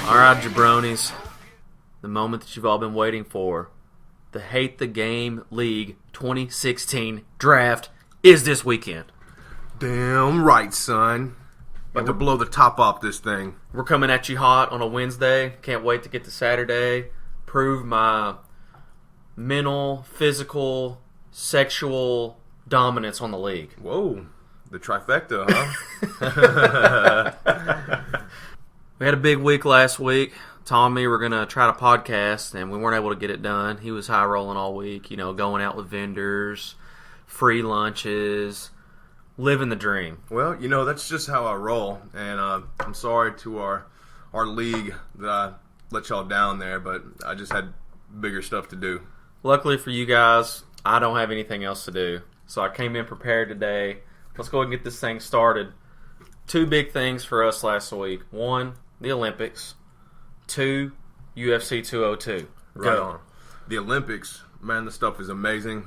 Alright, jabronis, the moment that you've all been waiting for. The HTG League 2016 draft is this weekend. Damn right, son. About to blow the top off this thing. We're coming at you hot on a Wednesday. Can't wait to get to Saturday. Prove my mental, physical, sexual dominance on the league. Whoa, the trifecta, huh? We had a big week last week. Tom and me were going to try to podcast, and we weren't able to get it done. He was high rolling all week, going out with vendors, free lunches, living the dream. Well, that's just how I roll. And I'm sorry to our league that I let y'all down there, but I just had bigger stuff to do. Luckily for you guys, I don't have anything else to do. So I came in prepared today. Let's go ahead and get this thing started. Two big things for us last week. One, the Olympics. Two, UFC 202. Right on. The Olympics, man, the stuff is amazing.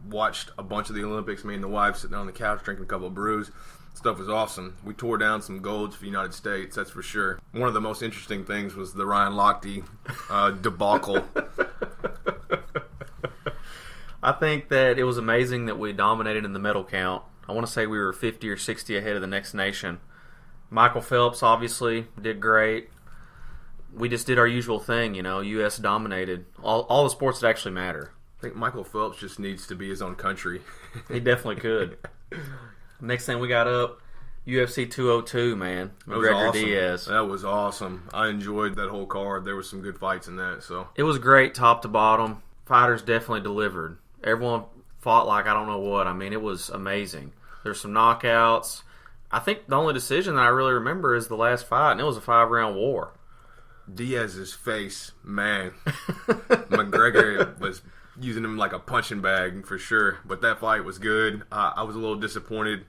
Watched a bunch of the Olympics. Me and the wife sitting on the couch drinking a couple of brews. Stuff was awesome. We tore down some golds for the United States, that's for sure. One of the most interesting things was the Ryan Lochte debacle. I think that it was amazing that we dominated in the medal count. I want to say we were 50 or 60 ahead of the next nation. Michael Phelps obviously did great. We just did our usual thing, U.S. dominated. All the sports that actually matter. I think Michael Phelps just needs to be his own country. He definitely could. Next thing we got up, UFC 202, man. McGregor awesome. Diaz. That was awesome. I enjoyed that whole card. There was some good fights in that. So it was great top to bottom. Fighters definitely delivered. Everyone fought like I don't know what. I mean, it was amazing. There's some knockouts. I think the only decision that I really remember is the last fight, and it was a 5-round war. Diaz's face, man. McGregor was using him like a punching bag for sure. But that fight was good. I was a little disappointed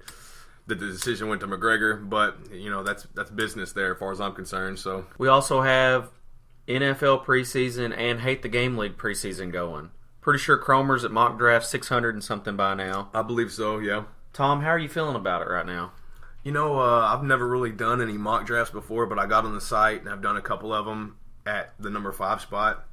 that the decision went to McGregor, but that's business there as far as I'm concerned. So we also have NFL preseason and HTG League preseason going. Pretty sure Cromer's at mock draft 600 and something by now. I believe so, yeah. Tom, how are you feeling about it right now? I've never really done any mock drafts before, but I got on the site and I've done a couple of them at the number 5 spot.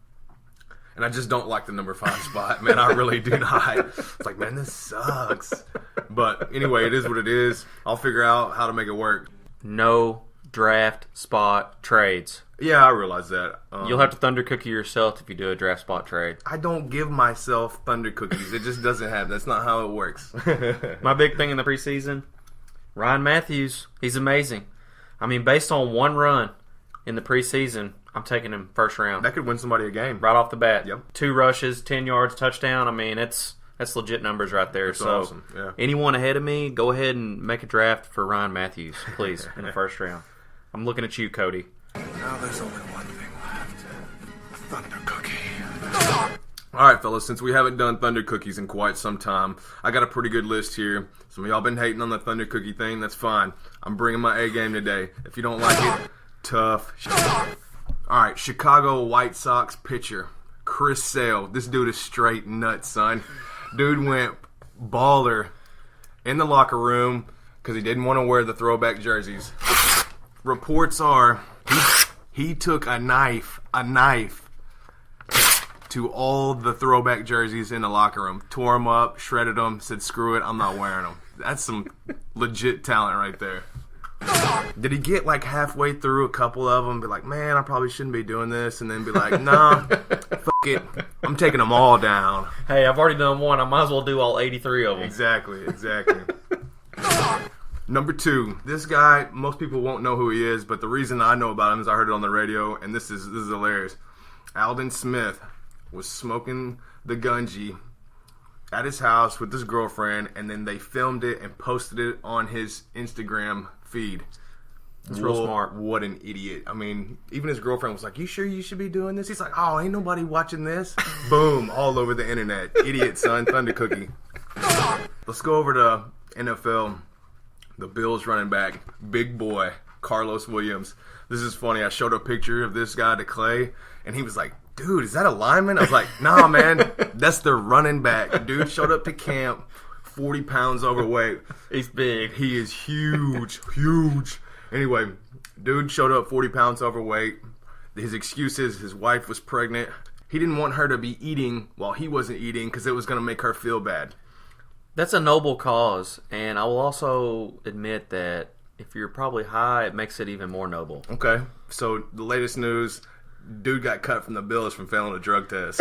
And I just don't like the number 5 spot, man. I really do not. It's like, man, this sucks. But anyway, it is what it is. I'll figure out how to make it work. No draft spot trades. Yeah, I realize that. You'll have to thunder cookie yourself if you do a draft spot trade. I don't give myself thunder cookies. It just doesn't happen. That's not how it works. My big thing in the preseason, Ryan Matthews. He's amazing. I mean, based on one run in the preseason, I'm taking him first round. That could win somebody a game. Right off the bat. Yep. 2 rushes, 10 yards, touchdown. I mean, that's legit numbers right there. That's so awesome. Yeah. Anyone ahead of me, go ahead and make a draft for Ryan Matthews, please, in the first round. I'm looking at you, Cody. Now there's only one thing left. Thunder Cookie. Alright, fellas, since we haven't done Thunder Cookies in quite some time, I got a pretty good list here. Some of y'all been hating on the Thunder Cookie thing. That's fine. I'm bringing my A game today. If you don't like it, tough. Alright, Chicago White Sox pitcher, Chris Sale. This dude is straight nuts, son. Dude went baller in the locker room because he didn't want to wear the throwback jerseys. Reports are he took a knife to all the throwback jerseys in the locker room, tore them up, shredded them, said, screw it, I'm not wearing them. That's some legit talent right there. Did he get like halfway through a couple of them, be like, man, I probably shouldn't be doing this, and then be like, nah, fuck it, I'm taking them all down. Hey, I've already done one, I might as well do all 83 of them. Exactly. Number 2, this guy, most people won't know who he is, but the reason I know about him is I heard it on the radio, and this is hilarious. Alden Smith was smoking the gunji at his house with his girlfriend, and then they filmed it and posted it on his Instagram feed. He's real smart. What an idiot. I mean, even his girlfriend was like, you sure you should be doing this? He's like, oh, ain't nobody watching this. Boom, all over the internet. Idiot, son, Thunder Cookie. Let's go over to NFL. The Bills running back, big boy, Carlos Williams. This is funny. I showed a picture of this guy to Clay, and he was like, dude, is that a lineman? I was like, nah, man, that's the running back. Dude showed up to camp, 40 pounds overweight. He's big. He is huge, huge. Anyway, dude showed up 40 pounds overweight. His excuse is his wife was pregnant. He didn't want her to be eating while he wasn't eating because it was going to make her feel bad. That's a noble cause, and I will also admit that if you're probably high, it makes it even more noble. Okay, so the latest news, dude got cut from the Bills from failing a drug test.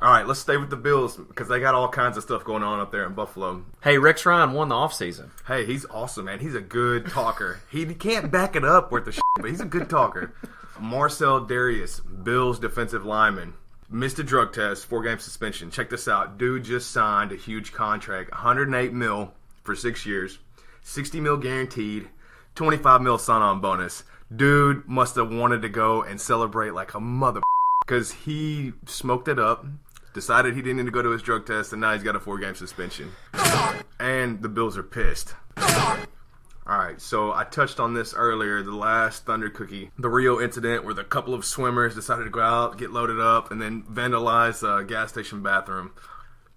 All right, let's stay with the Bills because they got all kinds of stuff going on up there in Buffalo. Hey, Rex Ryan won the offseason. Hey, he's awesome, man. He's a good talker. He can't back it up with the shit, but he's a good talker. Marcel Darius, Bills defensive lineman, missed a drug test, 4-game suspension. Check this out. Dude just signed a huge contract, $108 million for 6 years, $60 million guaranteed, $25 million sign-on bonus. Dude must have wanted to go and celebrate like a mother because he smoked it up. Decided he didn't need to go to his drug test, and now he's got a 4-game suspension. And the Bills are pissed. Alright, so I touched on this earlier, the last Thunder Cookie. The Rio incident where the couple of swimmers decided to go out, get loaded up, and then vandalize a gas station bathroom.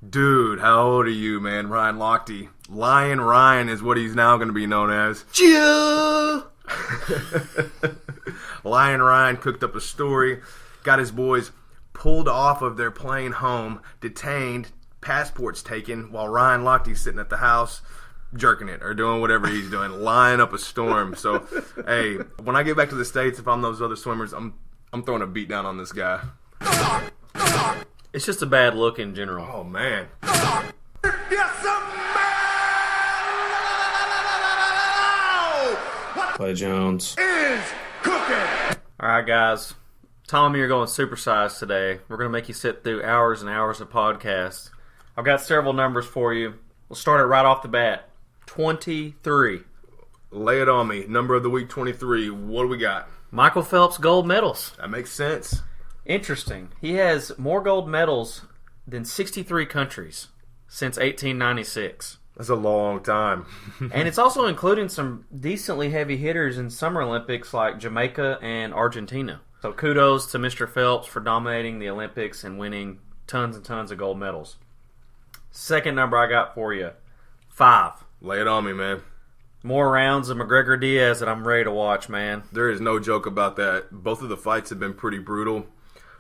Dude, how old are you, man? Ryan Lochte. Lion Ryan is what he's now going to be known as. Chill! Lion Ryan cooked up a story, got his boys pulled off of their plane home, detained, passports taken, while Ryan Lochte's sitting at the house jerking it or doing whatever he's doing, lying up a storm. So, hey, when I get back to the States, if I'm those other swimmers, I'm throwing a beat down on this guy. It's just a bad look in general. Oh, man. Clay Jones Is cooking. All right, guys. Tommy, you're going supersized today. We're going to make you sit through hours and hours of podcasts. I've got several numbers for you. We'll start it right off the bat. 23. Lay it on me. Number of the week, 23. What do we got? Michael Phelps gold medals. That makes sense. Interesting. He has more gold medals than 63 countries since 1896. That's a long time. And it's also including some decently heavy hitters in Summer Olympics like Jamaica and Argentina. So kudos to Mr. Phelps for dominating the Olympics and winning tons and tons of gold medals. Second number I got for you, 5. Lay it on me, man. More rounds of McGregor-Diaz that I'm ready to watch, man. There is no joke about that. Both of the fights have been pretty brutal.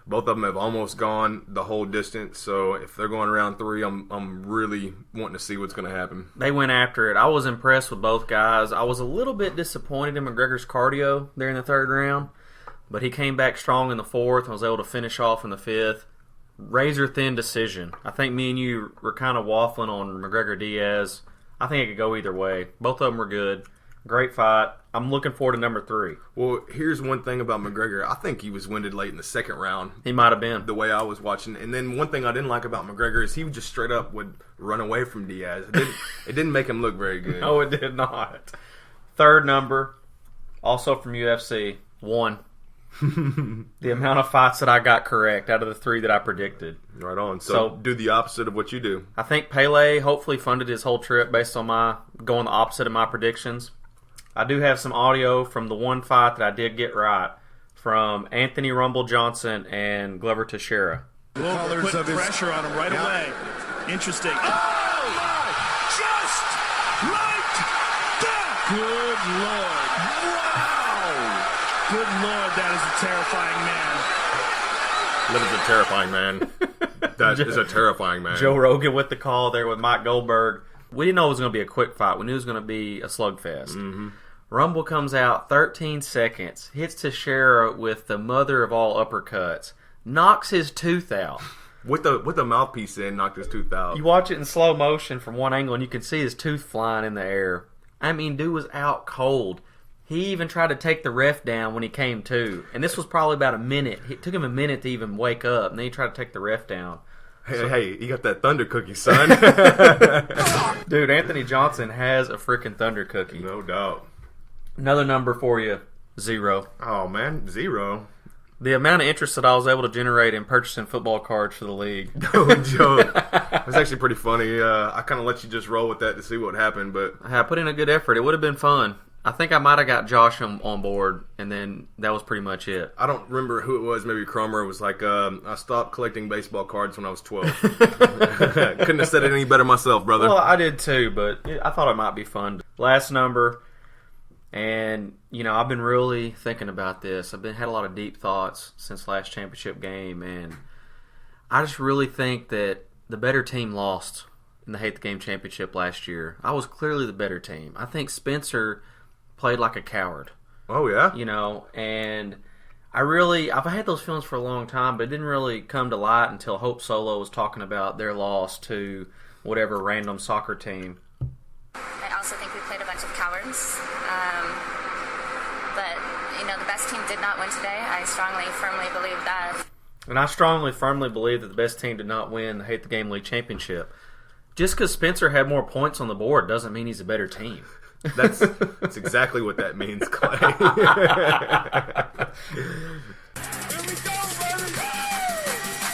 Both of them have almost gone the whole distance. So if they're going round 3, I'm really wanting to see what's going to happen. They went after it. I was impressed with both guys. I was a little bit disappointed in McGregor's cardio there in the 3rd round, but he came back strong in the 4th and was able to finish off in the 5th. Razor-thin decision. I think me and you were kind of waffling on McGregor-Diaz. I think it could go either way. Both of them were good. Great fight. I'm looking forward to number 3. Well, here's one thing about McGregor. I think he was winded late in the 2nd round. He might have been. The way I was watching. And then one thing I didn't like about McGregor is he just straight up would run away from Diaz. It didn't make him look very good. No, it did not. 3rd number, also from UFC, 1. The amount of fights that I got correct out of the 3 that I predicted. Right on. So do the opposite of what you do. I think Pele hopefully funded his whole trip based on my going the opposite of my predictions. I do have some audio from the one fight that I did get right from Anthony Rumble Johnson and Glover Teixeira. Put pressure on him right away. Interesting. Oh! Just like that! Good Lord. Wow! Good Lord, that is a terrifying man. That is a terrifying man. That is a terrifying man. Joe Rogan with the call there with Mike Goldberg. We didn't know it was going to be a quick fight. We knew it was going to be a slugfest. Mm-hmm. Rumble comes out 13 seconds, hits Teixeira with the mother of all uppercuts, knocks his tooth out. With the mouthpiece in, knocked his tooth out. You watch it in slow motion from one angle, and you can see his tooth flying in the air. I mean, dude was out cold. He even tried to take the ref down when he came to. And this was probably about a minute. It took him a minute to even wake up, and then he tried to take the ref down. Hey, you got that Thunder cookie, son. Dude, Anthony Johnson has a freaking Thunder cookie. No doubt. Another number for you, 0. Oh, man, 0. The amount of interest that I was able to generate in purchasing football cards for the league. No joke. It was actually pretty funny. I kind of let you just roll with that to see what happened, but I put in a good effort. It would have been fun. I think I might have got Josh on board, and then that was pretty much it. I don't remember who it was. Maybe Cromer was like, I stopped collecting baseball cards when I was 12. Couldn't have said it any better myself, brother. Well, I did too, but I thought it might be fun. Last number, and I've been really thinking about this. I've had a lot of deep thoughts since last championship game, and I just really think that the better team lost in the Hate the Game championship last year. I was clearly the better team. I think Spencer played like a coward. Oh, yeah? And I've had those feelings for a long time, but it didn't really come to light until Hope Solo was talking about their loss to whatever random soccer team. I also think we played a bunch of cowards. But, the best team did not win today. I strongly, firmly believe that. And I strongly, firmly believe that the best team did not win the Hate the Game League championship. Just because Spencer had more points on the board doesn't mean he's a better team. That's exactly what that means, Clay. Here we go, baby.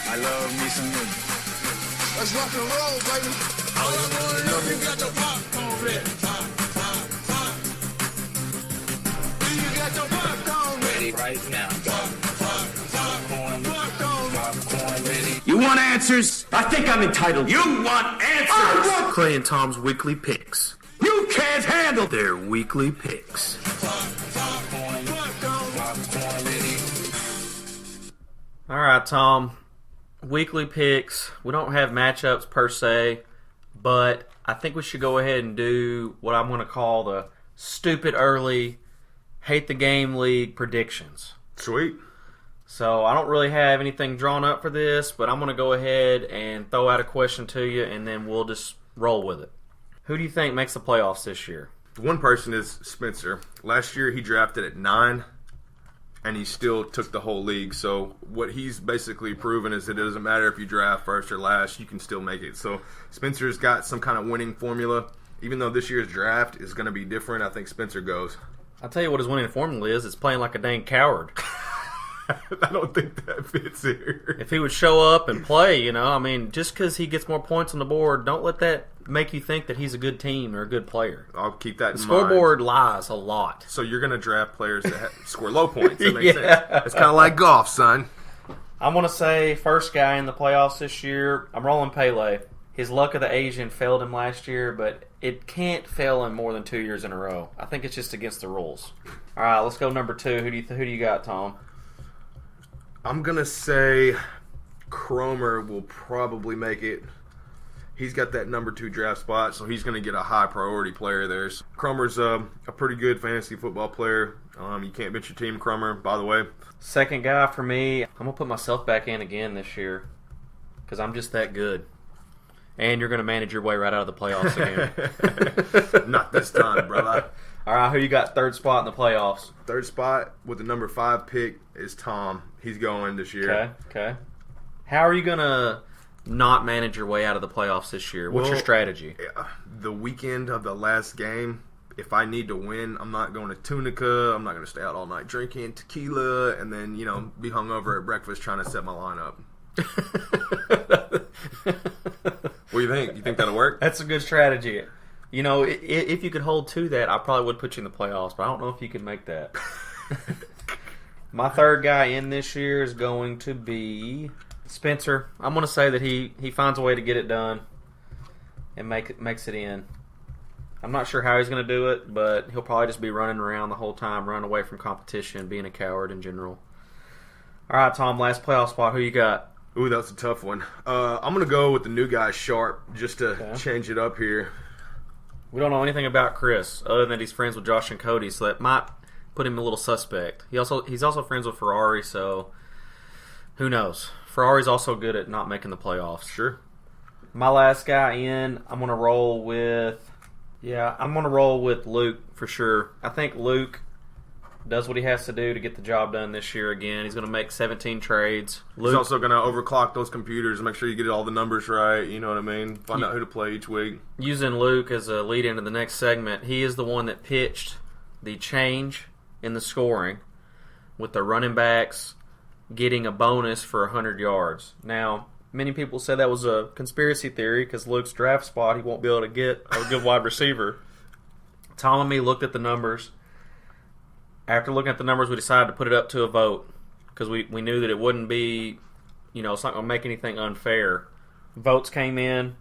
I love me some niggas. Let's rock and roll, baby. All I wanna know, you got your popcorn ready. Do you got your popcorn ready right now? Popcorn ready. You want answers? I think I'm entitled. You want answers? Clay and Tom's weekly picks. You can't handle Their weekly picks. All right, Tom. Weekly picks. We don't have matchups per se, but I think we should go ahead and do what I'm going to call the stupid early Hate the Game League predictions. Sweet. So I don't really have anything drawn up for this, but I'm going to go ahead and throw out a question to you, and then we'll just roll with it. Who do you think makes the playoffs this year? One person is Spencer. Last year he drafted at 9, and he still took the whole league. So what he's basically proven is that it doesn't matter if you draft first or last, you can still make it. So Spencer's got some kind of winning formula. Even though this year's draft is going to be different, I think Spencer goes. I'll tell you what his winning formula is. It's playing like a dang coward. I don't think that fits here. If he would show up and play, just because he gets more points on the board, don't let that make you think that he's a good team or a good player. I'll keep that in The mind. scoreboard lies a lot. So you're going to draft players that score low points. That makes sense. It's kind of like golf, son. I'm going to say first guy in the playoffs this year, I'm rolling Pele. His luck of the Asian failed him last year, but it can't fail him more than 2 years in a row. I think it's just against the rules. All right, let's go number 2. Who do you got, Tom? I'm going to say Cromer will probably make it. He's got that number 2 draft spot, so he's going to get a high priority player there. So Cromer's a pretty good fantasy football player. You can't bench your team, Cromer, by the way. Second guy for me, I'm going to put myself back in again this year because I'm just that good. And you're going to manage your way right out of the playoffs again. Not this time, brother. All right, who you got third spot in the playoffs? Third spot with the number 5 pick is Tom. He's going this year. Okay. How are you going to not manage your way out of the playoffs this year? What's your strategy? The weekend of the last game, if I need to win, I'm not going to Tunica. I'm not going to stay out all night drinking tequila and then, be hungover at breakfast trying to set my lineup. What do you think? You think that'll work? That's a good strategy. If you could hold to that, I probably would put you in the playoffs, but I don't know if you can make that. My third guy in this year is going to be Spencer. I'm going to say that he finds a way to get it done and makes it in. I'm not sure how he's going to do it, but he'll probably just be running around the whole time, running away from competition, being a coward in general. All right, Tom, last playoff spot. Who you got? Ooh, that's a tough one. I'm going to go with the new guy, Sharp, just to change it up here. We don't know anything about Chris, other than he's friends with Josh and Cody, so that might put him a little suspect. He's also friends with Ferrari, so who knows? Ferrari's also good at not making the playoffs. Sure. My last guy in, I'm going to roll with Luke for sure. I think Luke does what he has to do to get the job done this year again. He's going to make 17 trades. He's also going to overclock those computers and make sure you get all the numbers right. You know what I mean? Find out who to play each week. Using Luke as a lead into the next segment, he is the one that pitched the change in the scoring with the running backs getting a bonus for 100 yards. Now, many people said that was a conspiracy theory because Luke's draft spot, he won't be able to get a good wide receiver. Tom and me looked at the numbers. After looking at the numbers, we decided to put it up to a vote because we knew that it wouldn't be, it's not going to make anything unfair. Votes came in.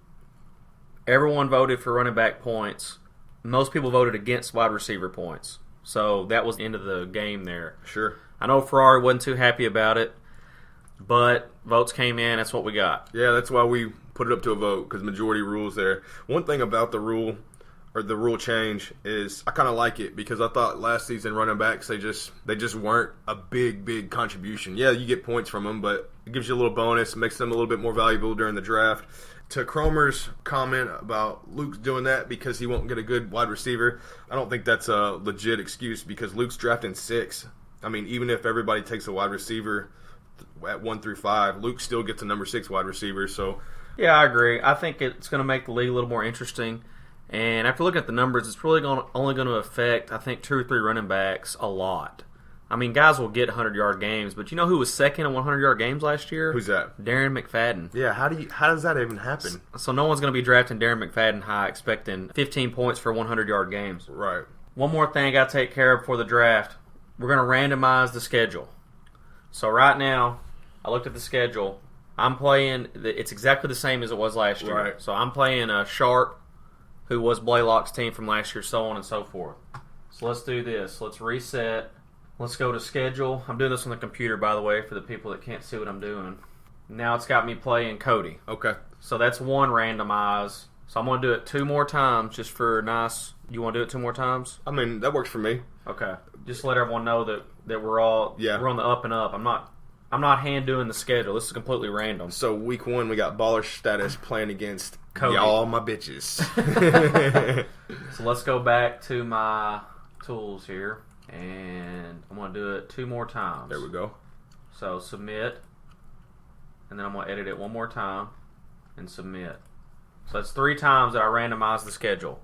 Everyone voted for running back points. Most people voted against wide receiver points. So that was the end of the game there. Sure. I know Ferrari wasn't too happy about it, but votes came in. That's what we got. Yeah, that's why we put it up to a vote because majority rules there. One thing about the rule change is I kind of like it because I thought last season running backs they just weren't a big contribution. Yeah, you get points from them, but it gives you a little bonus, makes them a little bit more valuable during the draft. To Cromer's comment about Luke's doing that because he won't get a good wide receiver, I don't think that's a legit excuse because Luke's drafting 6. I mean, even if everybody takes a wide receiver at 1 through 5, Luke still gets a number 6 wide receiver. So, yeah, I agree. I think it's going to make the league a little more interesting. And after looking at the numbers, it's really only going to affect, I think, 2 or 3 running backs a lot. I mean, guys will get 100-yard games, but you know who was second in 100-yard games last year? Who's that? Darren McFadden. Yeah, how does that even happen? So no one's going to be drafting Darren McFadden high expecting 15 points for 100-yard games. Right. One more thing I got to take care of before the draft. We're going to randomize the schedule. So right now, I looked at the schedule. I'm playing, it's exactly the same as it was last year. Right. So I'm playing Sharp, who was Blaylock's team from last year, so on and so forth. So let's do this. Let's reset. Let's go to schedule. I'm doing this on the computer, by the way, for the people that can't see what I'm doing. Now it's got me playing Cody. Okay. So that's one randomize. So I'm going to do it 2 more times just for nice. You want to do it 2 more times? I mean, that works for me. Okay. Just to let everyone know that we're all we're on the up and up. I'm not hand doing the schedule. This is completely random. So week 1 we got baller status playing against Cody. Y'all my bitches. So let's go back to my tools here. And I'm going to do it 2 more times. There we go. So submit. And then I'm going to edit it 1 more time. And submit. So that's 3 times that I randomized the schedule.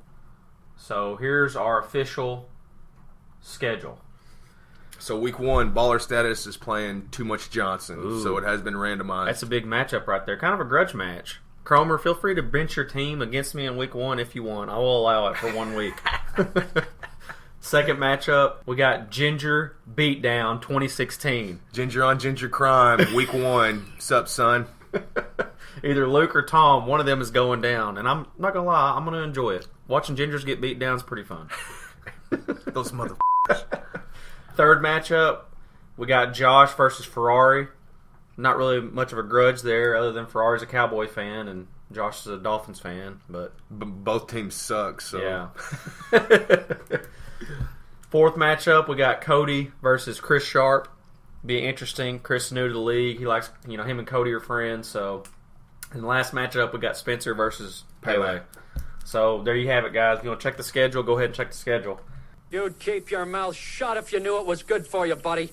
So here's our official schedule. So week 1, baller status is playing Too Much Johnson. Ooh. So it has been randomized. That's a big matchup right there. Kind of a grudge match. Cromer, feel free to bench your team against me in week 1 if you want. I will allow it for 1 week. Second matchup, we got Ginger Beatdown 2016. Ginger on Ginger Crime, week 1. Sup, son? Either Luke or Tom, one of them is going down. And I'm not going to lie, I'm going to enjoy it. Watching Gingers get beat down is pretty fun. Those motherfuckers. Third matchup, we got Josh versus Ferrari. Not really much of a grudge there other than Ferrari's a Cowboy fan and Josh is a Dolphins fan. But both teams suck, so... Yeah. Fourth matchup, we got Cody versus Chris Sharp. Be interesting. Chris is new to the league. He likes, him and Cody are friends. So, in the last matchup, we got Spencer versus Pele. So, there you have it, guys. If you want to check the schedule, go ahead and check the schedule. You'd keep your mouth shut if you knew it was good for you, buddy.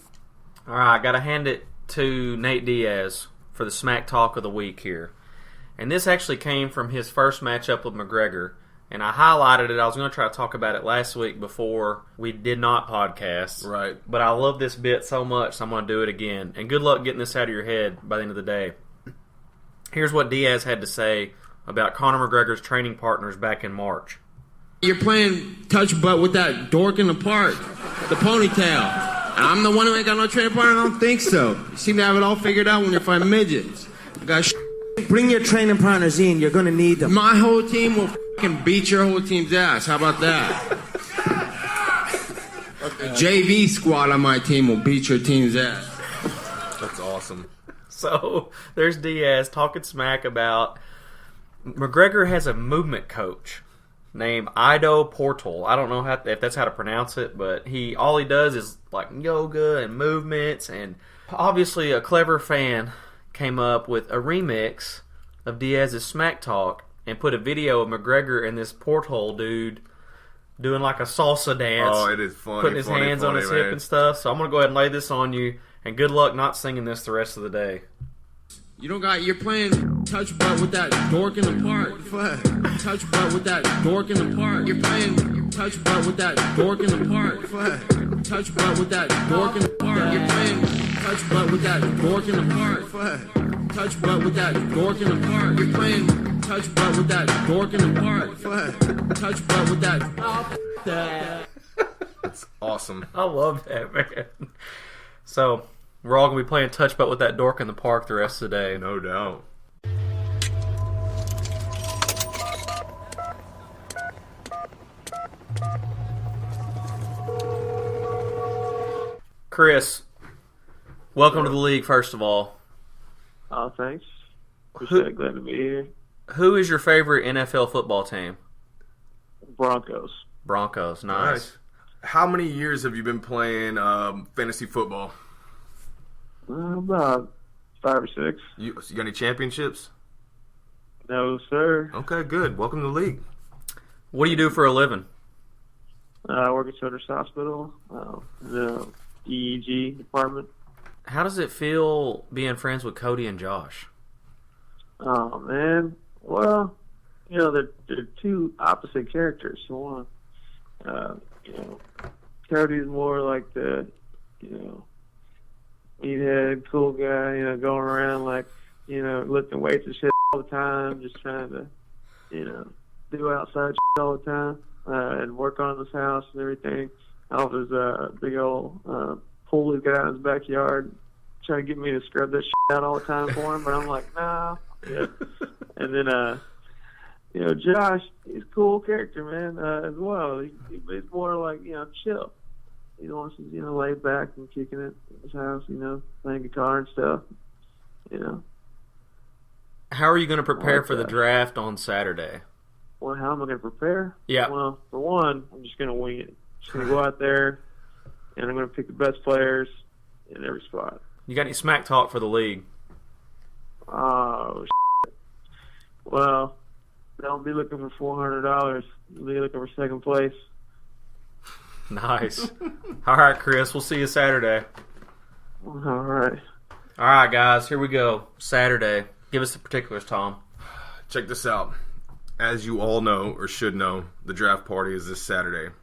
All right, got to hand it to Nate Diaz for the smack talk of the week here. And this actually came from his first matchup with McGregor. And I highlighted it. I was going to try to talk about it last week before we did not podcast. Right. But I love this bit so much, so I'm going to do it again. And good luck getting this out of your head by the end of the day. Here's what Diaz had to say about Conor McGregor's training partners back in March. You're playing touch butt with that dork in the park, the ponytail. I'm the one who ain't got no training partner? I don't think so. You seem to have it all figured out when you're fighting midgets. You got Bring your training partners in. You're going to need them. My whole team will fucking beat your whole team's ass. How about that? The JV squad on my team will beat your team's ass. That's awesome. So there's Diaz talking smack about McGregor has a movement coach named Ido Portal. I don't know if that's how to pronounce it, but all he does is like yoga and movements. And obviously a clever fan came up with a remix of Diaz's smack talk and put a video of McGregor and this porthole dude doing like a salsa dance. Oh, it is funny. Putting his hands on his hip and stuff. So I'm going to go ahead and lay this on you. And good luck not singing this the rest of the day. You're playing touch butt with that dork in the park. Touch butt with that dork in the park. You're playing touch butt with that dork in the park. Touch butt with that dork in the park. You're playing touch butt with that dork in the park. Touch butt with that dork in the park. You're playing touch butt with that dork in the park. Touch butt with that. That's awesome. I love that, man. So, we're all going to be playing touch butt with that dork in the park the rest of the day. No doubt. Chris, welcome to the league, first of all. Oh, thanks. Glad to be here. Who is your favorite NFL football team? Broncos. Broncos, nice. How many years have you been playing fantasy football? About 5 or 6. You got any championships? No, sir. Okay, good. Welcome to the league. What do you do for a living? I work at Children's Hospital, the EEG department. How does it feel being friends with Cody and Josh? Oh, man. Well, they're two opposite characters. For one, Cody's more like the, meathead, cool guy, going around like, lifting weights and shit all the time, just trying to, do outside shit all the time, and work on his house and everything. Off his big old pool he's got out in his backyard, trying to get me to scrub that shit out all the time for him, but I'm like, nah. Yeah. And then, Josh, he's a cool character, man, as well. He's more like, chill. He wants to, lay back and kicking it in his house, playing guitar and stuff, How are you going to prepare for the draft on Saturday? Well, how am I going to prepare? Yeah. Well, for one, I'm just going to wing it. Just going to go out there, and I'm going to pick the best players in every spot. You got any smack talk for the league? Oh, shit. Well, don't be looking for $400. Be looking for second place. Nice. All right, Chris. We'll see you Saturday. All right. All right, guys. Here we go. Saturday. Give us the particulars, Tom. Check this out. As you all know, or should know, the draft party is this Saturday.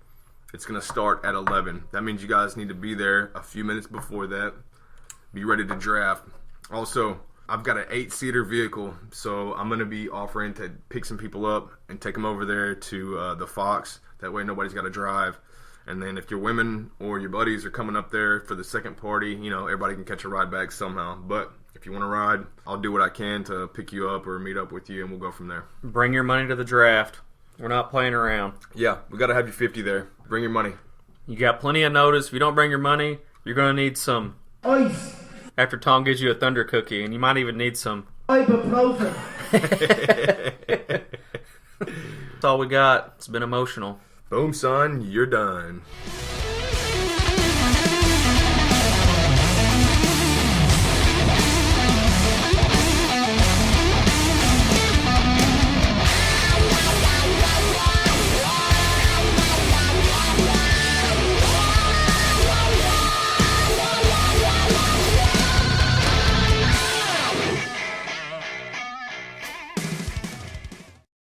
It's going to start at 11. That means you guys need to be there a few minutes before that. Be ready to draft. Also, I've got an 8-seater vehicle, so I'm going to be offering to pick some people up and take them over there to the Fox. That way nobody's got to drive. And then if your women or your buddies are coming up there for the second party, everybody can catch a ride back somehow. But if you want to ride, I'll do what I can to pick you up or meet up with you, and we'll go from there. Bring your money to the draft. We're not playing around. Yeah, we got to have you 50 there. Bring your money. You got plenty of notice. If you don't bring your money, you're going to need some ice after Tom gives you a Thunder Cookie, and you might even need some ibuprofen. That's all we got. It's been emotional. Boom, son, you're done.